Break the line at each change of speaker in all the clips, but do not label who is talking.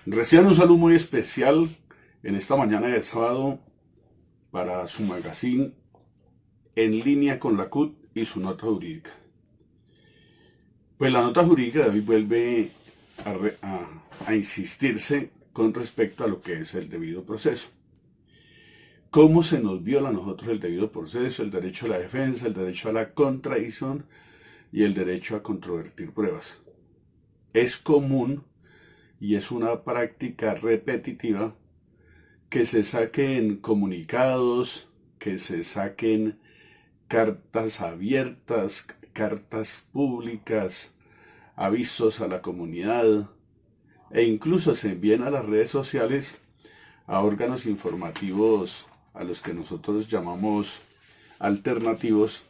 Reciban un saludo muy especial en esta mañana de sábado para su magazine En línea con la CUT y su nota jurídica. Pues la nota jurídica de hoy vuelve a insistirse con respecto a lo que es el debido proceso. ¿Cómo se nos viola a nosotros el debido proceso, el derecho a la defensa, el derecho a la contradicción y el derecho a controvertir pruebas? Es común y es una práctica repetitiva que se saquen comunicados, que se saquen cartas abiertas, cartas públicas, avisos a la comunidad e incluso se envíen a las redes sociales a órganos informativos a los que nosotros llamamos alternativos,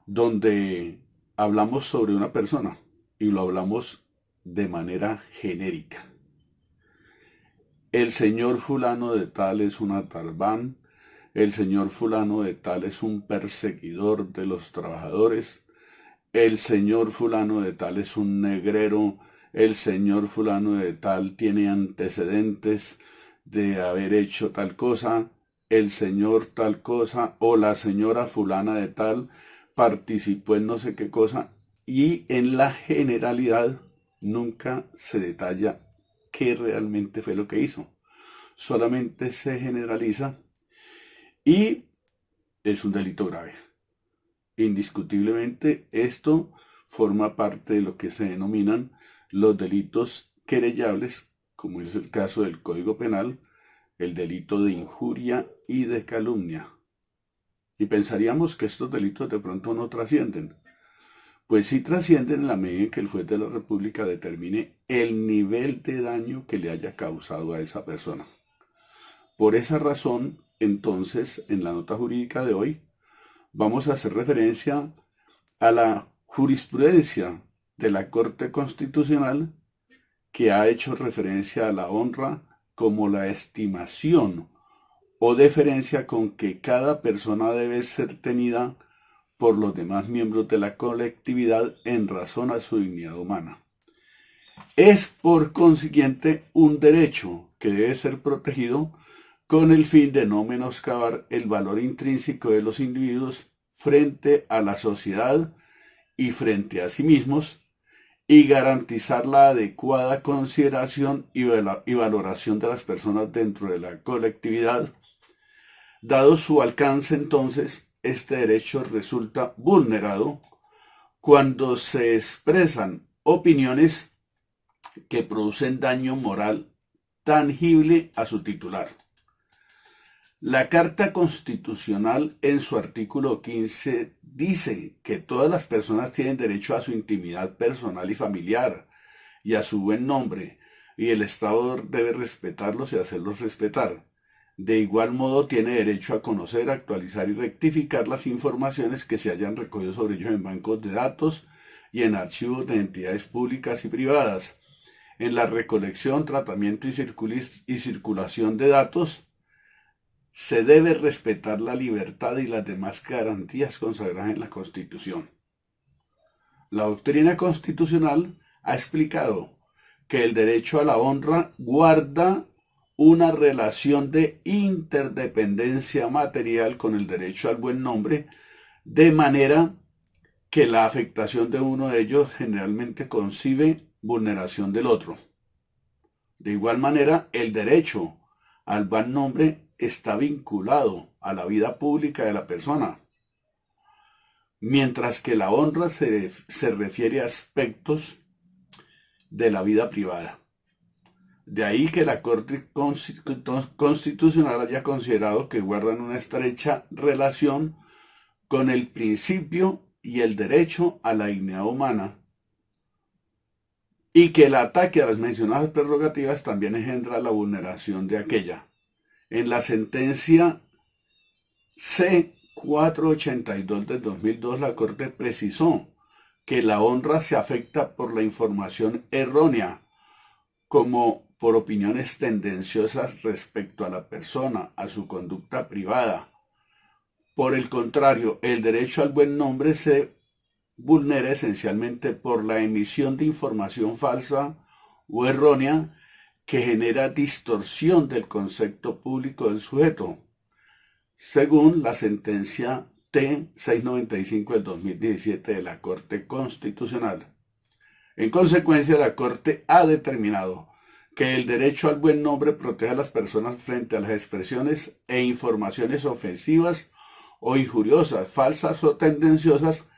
donde hablamos sobre una persona y lo hablamos de manera genérica. El señor fulano de tal es un atalbán, el señor fulano de tal es un perseguidor de los trabajadores, el señor fulano de tal es un negrero, el señor fulano de tal tiene antecedentes de haber hecho tal cosa, el señor tal cosa o la señora fulana de tal participó en no sé qué cosa, y en la generalidad nunca se detalla qué realmente fue lo que hizo. Solamente se generaliza y es un delito grave. Indiscutiblemente esto forma parte de lo que se denominan los delitos querellables, como es el caso del Código Penal, el delito de injuria y de calumnia. Y pensaríamos que estos delitos de pronto no trascienden. Pues sí trascienden en la medida en que el juez de la República determine el nivel de daño que le haya causado a esa persona. Por esa razón, entonces, en la nota jurídica de hoy, vamos a hacer referencia a la jurisprudencia de la Corte Constitucional que ha hecho referencia a la honra como la estimación o deferencia con que cada persona debe ser tenida por los demás miembros de la colectividad en razón a su dignidad humana. Es por consiguiente un derecho que debe ser protegido con el fin de no menoscabar el valor intrínseco de los individuos frente a la sociedad y frente a sí mismos, y garantizar la adecuada consideración y valoración de las personas dentro de la colectividad. Dado su alcance, entonces, este derecho resulta vulnerado cuando se expresan opiniones que producen daño moral tangible a su titular. La Carta Constitucional en su artículo 15 dice que todas las personas tienen derecho a su intimidad personal y familiar y a su buen nombre, y el Estado debe respetarlos y hacerlos respetar. De igual modo tiene derecho a conocer, actualizar y rectificar las informaciones que se hayan recogido sobre ellos en bancos de datos y en archivos de entidades públicas y privadas. En la recolección, tratamiento y circulación de datos, se debe respetar la libertad y las demás garantías consagradas en la Constitución. La doctrina constitucional ha explicado que el derecho a la honra guarda una relación de interdependencia material con el derecho al buen nombre, de manera que la afectación de uno de ellos generalmente concibe vulneración del otro. De igual manera, el derecho al buen nombre está vinculado a la vida pública de la persona, mientras que la honra se refiere a aspectos de la vida privada. De ahí que la Corte Constitucional haya considerado que guardan una estrecha relación con el principio y el derecho a la dignidad humana, y que el ataque a las mencionadas prerrogativas también engendra la vulneración de aquella. En la sentencia C-482 del 2002, la Corte precisó que la honra se afecta por la información errónea, como por opiniones tendenciosas respecto a la persona, a su conducta privada. Por el contrario, el derecho al buen nombre se vulnera esencialmente por la emisión de información falsa o errónea que genera distorsión del concepto público del sujeto, según la sentencia T-695 del 2017 de la Corte Constitucional. En consecuencia, la Corte ha determinado que el derecho al buen nombre protege a las personas frente a las expresiones e informaciones ofensivas o injuriosas, falsas o tendenciosas,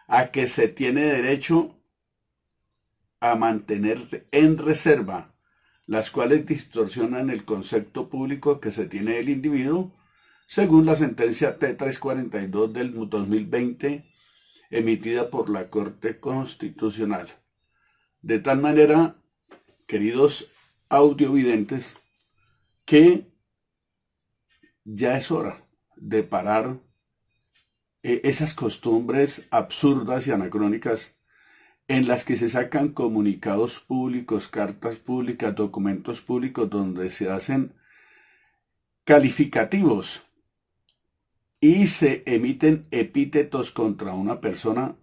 a que se tiene derecho a mantener en reserva, las cuales distorsionan el concepto público que se tiene del individuo, según la sentencia T-342 del 2020 emitida por la Corte Constitucional. De tal manera, queridos audiovidentes, que ya es hora de parar esas costumbres absurdas y anacrónicas en las que se sacan comunicados públicos, cartas públicas, documentos públicos, donde se hacen calificativos y se emiten epítetos contra una persona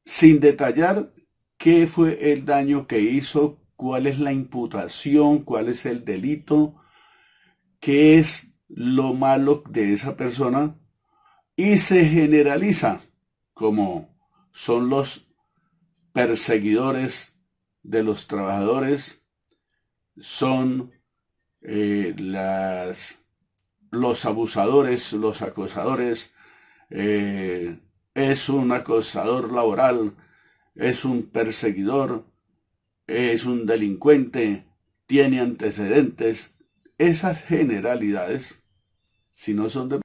sin detallar qué fue el daño que hizo, cuál es la imputación, cuál es el delito, qué es lo malo de esa persona, y se generaliza como son los perseguidores de los trabajadores, son los abusadores, los acosadores, es un acosador laboral, es un perseguidor, es un delincuente, tiene antecedentes. Esas generalidades, si no son de